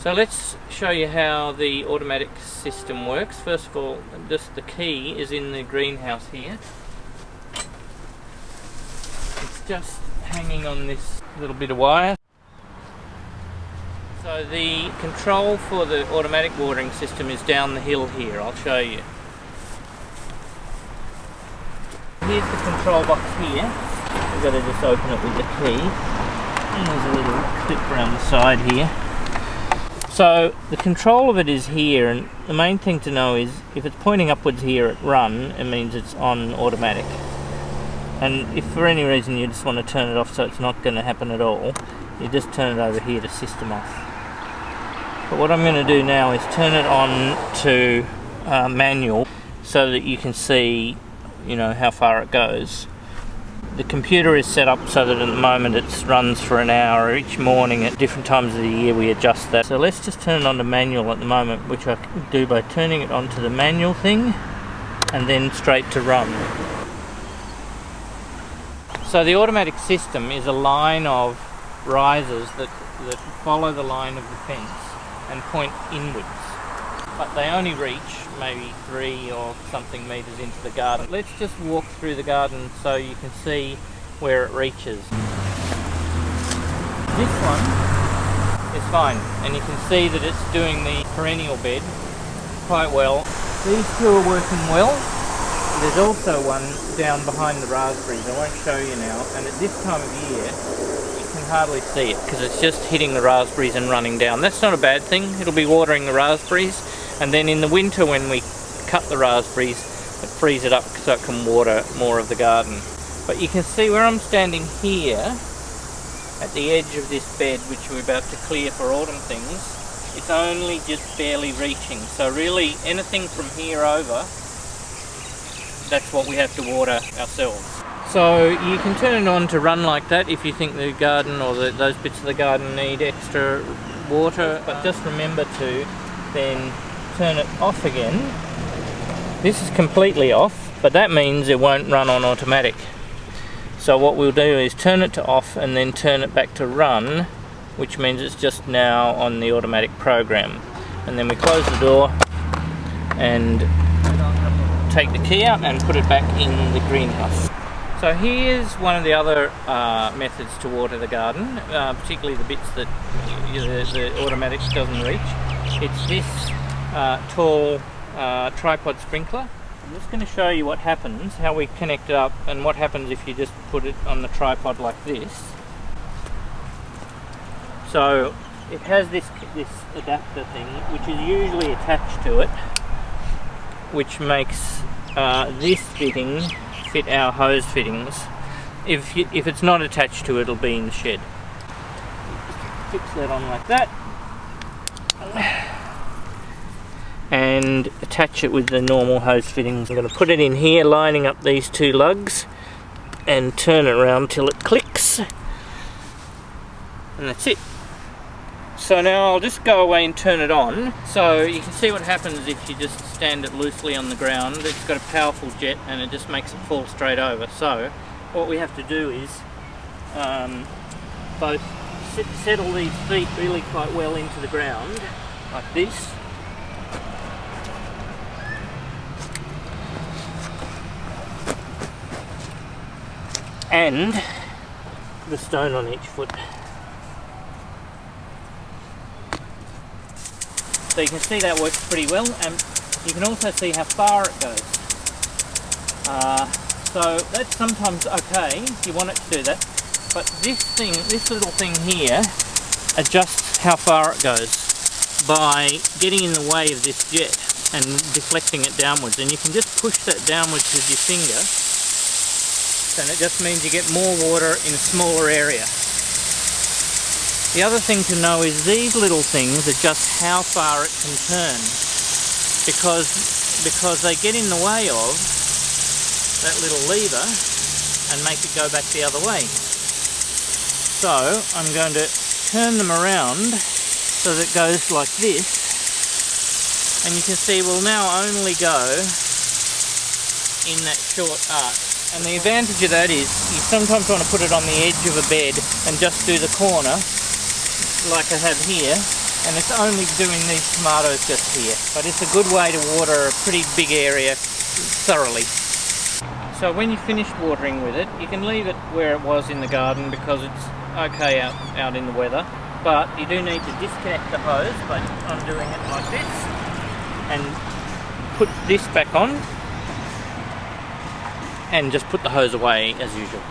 So let's show you how the automatic system works. First of all, just the key is in the greenhouse here. It's just hanging on this little bit of wire. So the control for the automatic watering system is down the hill here. I'll show you. Here's the control box here. We've got to just open it with the key. And there's a little clip around the side here. So the control of it is here, and the main thing to know is if it's pointing upwards here at run, it means it's on automatic. And if for any reason you just want to turn it off so it's not going to happen at all, you just turn it over here to system off. But what I'm going to do now is turn it on to manual so that you can see, you know, how far it goes. The computer is set up so that at the moment it runs for an hour each morning. At different times of the year we adjust that. So let's just turn it on to manual at the moment, which I can do by turning it onto the manual thing and then straight to run. So the automatic system is a line of risers that follow the line of the fence and point inwards. But they only reach maybe 3 or something metres into the garden. Let's just walk through the garden so you can see where it reaches. This one is fine, and you can see that it's doing the perennial bed quite well. These two are working well. There's also one down behind the raspberries. I won't show you now, and at this time of year you can hardly see it because it's just hitting the raspberries and running down. That's not a bad thing. It'll be watering the raspberries. And then in the winter when we cut the raspberries, it frees it up so it can water more of the garden. But you can see where I'm standing here, at the edge of this bed which we're about to clear for autumn things, it's only just barely reaching. So really anything from here over, that's what we have to water ourselves. So you can turn it on to run like that if you think the garden or those bits of the garden need extra water, but just remember to then turn it off again. This is completely off, but that means it won't run on automatic. So what we'll do is turn it to off and then turn it back to run, which means it's just now on the automatic program. And then we close the door and take the key out and put it back in the greenhouse. So here's one of the other methods to water the garden, particularly the bits that the automatic doesn't reach. It's this tall tripod sprinkler. I'm just going to show you what happens, how we connect it up, and what happens if you just put it on the tripod like this. So it has this adapter thing which is usually attached to it, which makes this fitting fit our hose fittings. If it's not attached to it, it'll be in the shed. Fix that on like that and attach it with the normal hose fittings. I'm going to put it in here, lining up these two lugs, and turn it around till it clicks, and that's it. So now I'll just go away and turn it on. So you can see what happens if you just stand it loosely on the ground. It's got a powerful jet and it just makes it fall straight over. So what we have to do is both settle these feet really quite well into the ground like this, and put a stone on each foot. So you can see that works pretty well, and you can also see how far it goes. So that's sometimes okay if you want it to do that, but this little thing here adjusts how far it goes by getting in the way of this jet and deflecting it downwards, and you can just push that downwards with your finger, and it just means you get more water in a smaller area. The other thing to know is these little things adjust how far it can turn, because they get in the way of that little lever and make it go back the other way. So I'm going to turn them around so that it goes like this, and you can see we'll now only go in that short arc. And the advantage of that is you sometimes want to put it on the edge of a bed and just do the corner like I have here, and it's only doing these tomatoes just here, but it's a good way to water a pretty big area thoroughly. So when you finish watering with it, you can leave it where it was in the garden because it's okay out in the weather, but you do need to disconnect the hose by undoing it like this and put this back on and just put the hose away as usual.